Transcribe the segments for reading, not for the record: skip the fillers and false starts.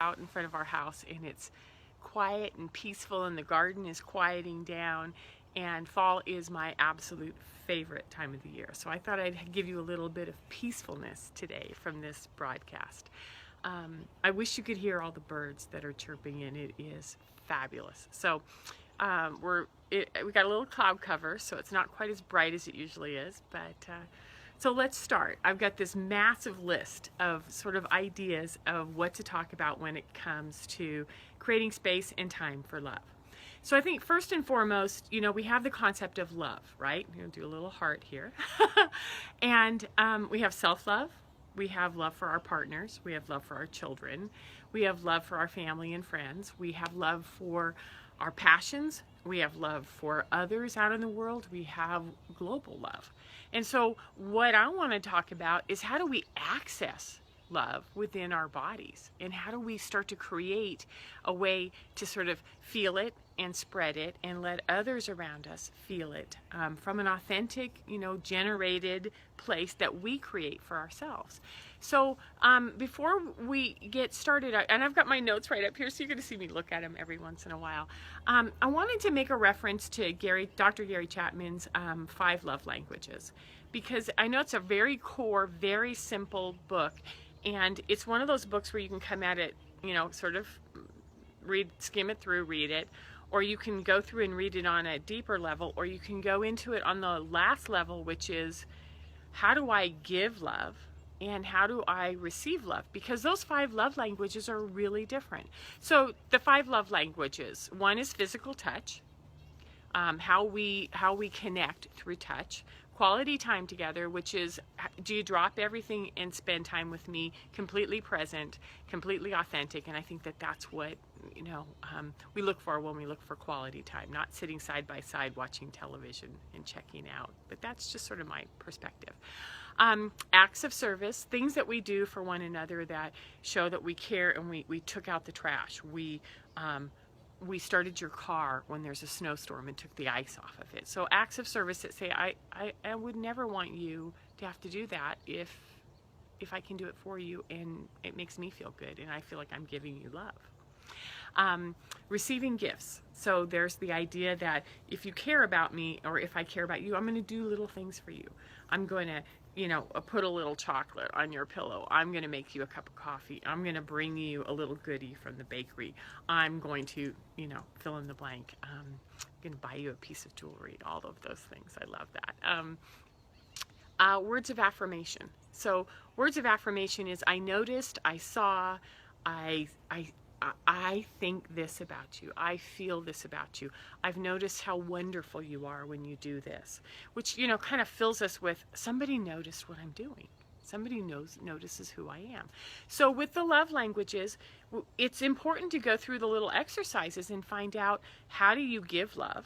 out in front of our house, and it's quiet and peaceful, and the garden is quieting down, and fall is my absolute favorite time of the year. So I thought I'd give you a little bit of peacefulness today from this broadcast. I wish you could hear all the birds that are chirping in. It is fabulous. So we got a little cloud cover, so it's not quite as bright as it usually is, but so let's start. I've got this massive list of sort of ideas of what to talk about when it comes to creating space and time for love. So I think first and foremost, we have the concept of love, right? I'm going to do a little heart here. And we have self-love. We have love for our partners. We have love for our children. We have love for our family and friends. We have love for our passions. We have love for others out in the world. We have global love. And so what I want to talk about is how do we access love within our bodies, and how do we start to create a way to sort of feel it and spread it and let others around us feel it from an authentic, generated place that we create for ourselves. So before we get started, and I've got my notes right up here, so you're going to see me look at them every once in a while. I wanted to make a reference to Dr. Gary Chapman's 5 Love Languages, because I know it's a very core, very simple book, and it's one of those books where you can come at it, sort of skim it through, read it, or you can go through and read it on a deeper level, or you can go into it on the last level, which is how do I give love and how do I receive love? Because those 5 love languages are really different. So the 5 love languages, one is physical touch, how we connect through touch. Quality time together, which is, do you drop everything and spend time with me, completely present, completely authentic? And I think that that's what we look for when we look for quality time, not sitting side by side watching television and checking out. But that's just sort of my perspective. Acts of service, things that we do for one another that show that we care, and we took out the trash. We started your car when there's a snowstorm and took the ice off of it. So acts of service that say, I would never want you to have to do that if I can do it for you and it makes me feel good and I feel like I'm giving you love. Receiving gifts. So there's the idea that if you care about me, or if I care about you, I'm going to do little things for you. I'm going to put a little chocolate on your pillow. I'm going to make you a cup of coffee. I'm going to bring you a little goodie from the bakery. I'm going to, fill in the blank. I'm going to buy you a piece of jewelry. All of those things. I love that. Words of affirmation. So words of affirmation is I noticed, I saw, I think this about you. I feel this about you. I've noticed how wonderful you are when you do this, which, kind of fills us with somebody noticed what I'm doing. Somebody notices who I am. So with the love languages, it's important to go through the little exercises and find out, how do you give love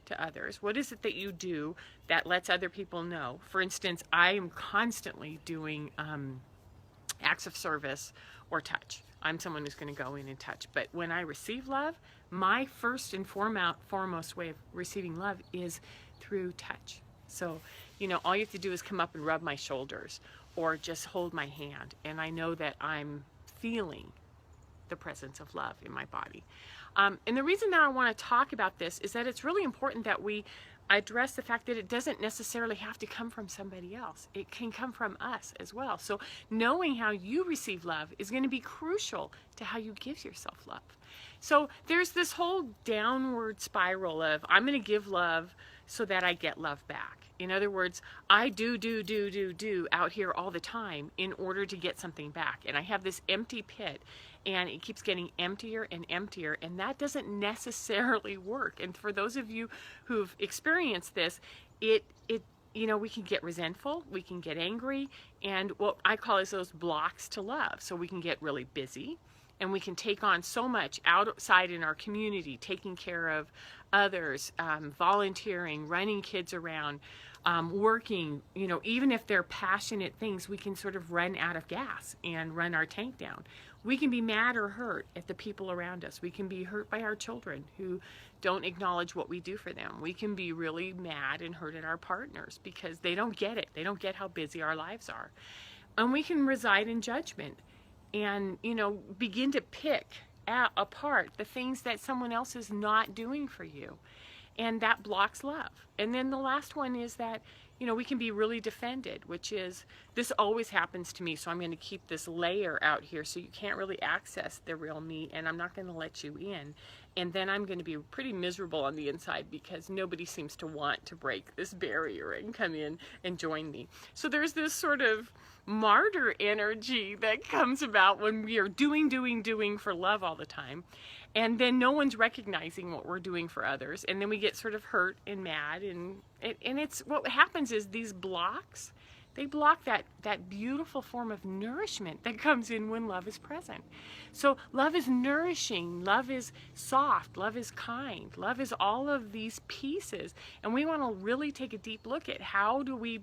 to others? What is it that you do that lets other people know? For instance, I am constantly doing acts of service or touch. I'm someone who's going to go in and touch. But when I receive love, my first and foremost way of receiving love is through touch. So, all you have to do is come up and rub my shoulders or just hold my hand. And I know that I'm feeling the presence of love in my body. And the reason that I want to talk about this is that it's really important that we address the fact that it doesn't necessarily have to come from somebody else. It can come from us as well. So knowing how you receive love is going to be crucial to how you give yourself love. So there's this whole downward spiral of, I'm going to give love so that I get love back. In other words, I do out here all the time in order to get something back. And I have this empty pit, and it keeps getting emptier and emptier, and that doesn't necessarily work. And for those of you who've experienced this, we can get resentful, we can get angry, and what I call is those blocks to love. So we can get really busy, and we can take on so much outside in our community, taking care of others, volunteering, running kids around, working, even if they're passionate things, we can sort of run out of gas and run our tank down. We can be mad or hurt at the people around us. We can be hurt by our children who don't acknowledge what we do for them. We can be really mad and hurt at our partners because they don't get it. They don't get how busy our lives are. And we can reside in judgment. and begin to pick apart the things that someone else is not doing for you, and that blocks love. And then the last one is that we can be really defended, which is, this always happens to me, so I'm going to keep this layer out here so you can't really access the real me, and I'm not going to let you in. And then I'm going to be pretty miserable on the inside because nobody seems to want to break this barrier and come in and join me. So there's this sort of martyr energy that comes about when we are doing for love all the time. And then no one's recognizing what we're doing for others. And then we get sort of hurt and mad. And it's what happens is these blocks, they block that beautiful form of nourishment that comes in when love is present. So love is nourishing, love is soft, love is kind, love is all of these pieces. And we want to really take a deep look at how do we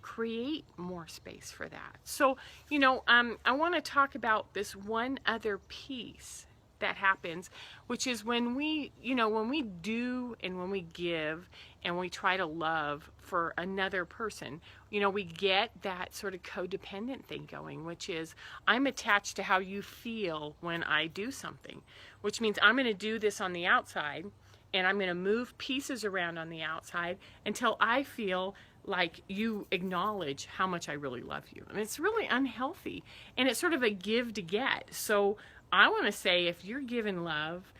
create more space for that. So, I want to talk about this one other piece that happens, which is when we do and when we give and we try to love for another person, we get that sort of codependent thing going, which is, I'm attached to how you feel when I do something, which means I'm going to do this on the outside, and I'm going to move pieces around on the outside until I feel like you acknowledge how much I really love you. And it's really unhealthy, and it's sort of a give to get. So I want to say, if you're giving love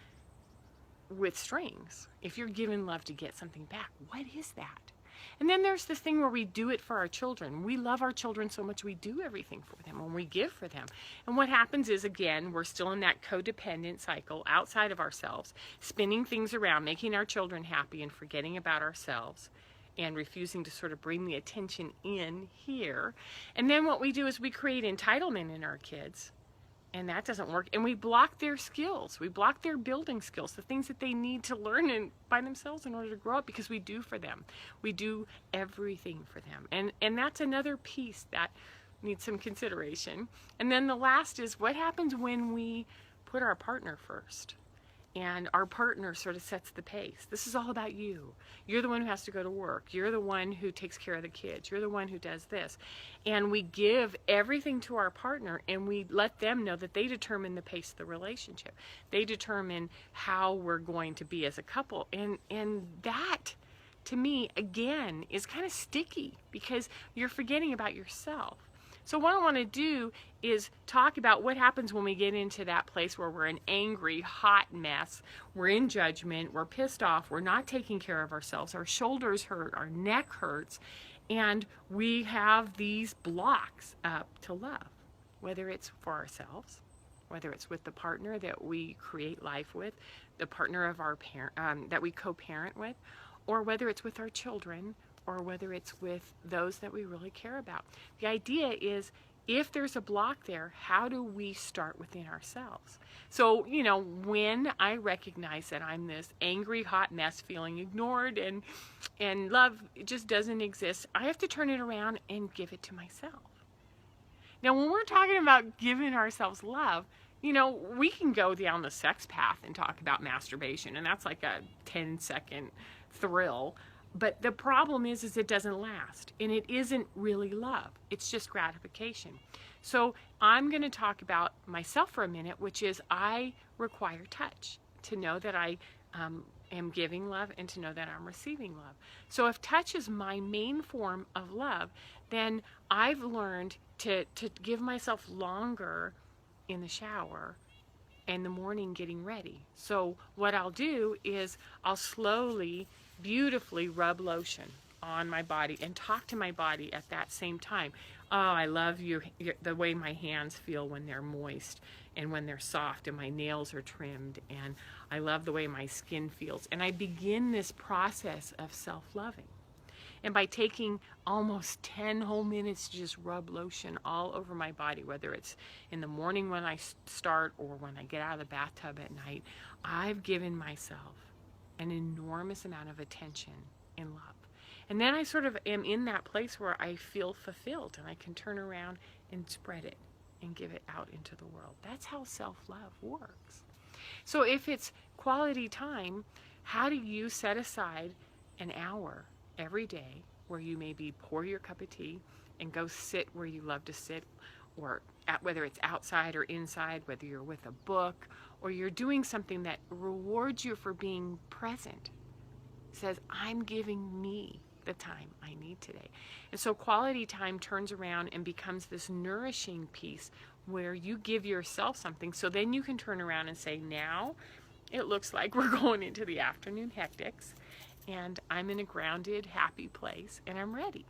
with strings, if you're giving love to get something back, what is that? And then there's this thing where we do it for our children. We love our children so much we do everything for them when we give for them. And what happens is, again, we're still in that codependent cycle outside of ourselves, spinning things around, making our children happy and forgetting about ourselves, and refusing to sort of bring the attention in here. And then what we do is we create entitlement in our kids. And that doesn't work. And we block their skills. We block their building skills, the things that they need to learn by themselves in order to grow up, because we do for them. We do everything for them. And that's another piece that needs some consideration. And then the last is, what happens when we put our partner first? And our partner sort of sets the pace. This is all about you. You're the one who has to go to work. You're the one who takes care of the kids. You're the one who does this. And we give everything to our partner, and we let them know that they determine the pace of the relationship. They determine how we're going to be as a couple. And that, to me, again, is kind of sticky, because you're forgetting about yourself. So what I want to do is talk about what happens when we get into that place where we're an angry, hot mess. We're in judgment. We're pissed off. We're not taking care of ourselves. Our shoulders hurt. Our neck hurts. And we have these blocks up to love, whether it's for ourselves, whether it's with the partner that we create life with, the partner of our parent that we co-parent with, or whether it's with our children, or whether it's with those that we really care about. The idea is, if there's a block there, how do we start within ourselves? So, when I recognize that I'm this angry, hot mess feeling ignored and love just doesn't exist, I have to turn it around and give it to myself. Now, when we're talking about giving ourselves love, we can go down the sex path and talk about masturbation, and that's like a 10-second thrill. But the problem is it doesn't last, and it isn't really love. It's just gratification. So I'm going to talk about myself for a minute, which is, I require touch to know that I am giving love and to know that I'm receiving love. So if touch is my main form of love, then I've learned to give myself longer in the shower and the morning getting ready. So what I'll do is I'll slowly, beautifully rub lotion on my body and talk to my body at that same time. Oh, I love you, the way my hands feel when they're moist and when they're soft and my nails are trimmed, and I love the way my skin feels. And I begin this process of self-loving. And by taking almost 10 whole minutes to just rub lotion all over my body, whether it's in the morning when I start or when I get out of the bathtub at night, I've given myself an enormous amount of attention and love. And then I sort of am in that place where I feel fulfilled, and I can turn around and spread it and give it out into the world. That's how self-love works. So if it's quality time, how do you set aside an hour every day where you maybe pour your cup of tea and go sit where you love to sit, or whether it's outside or inside, whether you're with a book or you're doing something that rewards you for being present, says, I'm giving me the time I need today. And so quality time turns around and becomes this nourishing piece where you give yourself something. So then you can turn around and say, now it looks like we're going into the afternoon hectics and I'm in a grounded, happy place and I'm ready.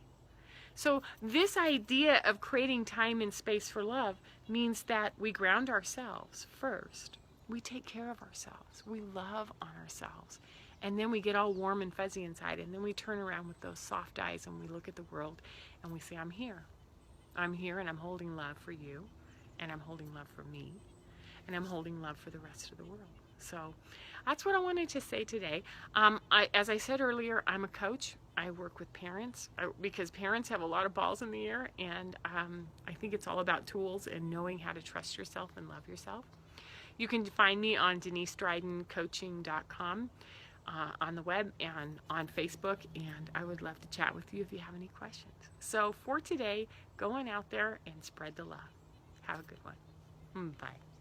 So this idea of creating time and space for love means that we ground ourselves first. We take care of ourselves. We love on ourselves. And then we get all warm and fuzzy inside. And then we turn around with those soft eyes and we look at the world and we say, I'm here. I'm here and I'm holding love for you. And I'm holding love for me. And I'm holding love for the rest of the world. So that's what I wanted to say today. As I said earlier, I'm a coach. I work with parents because parents have a lot of balls in the air. And I think it's all about tools and knowing how to trust yourself and love yourself. You can find me on DeniseDrydenCoaching.com. On the web and on Facebook, and I would love to chat with you if you have any questions. So for today, go on out there and spread the love. Have a good one. Bye.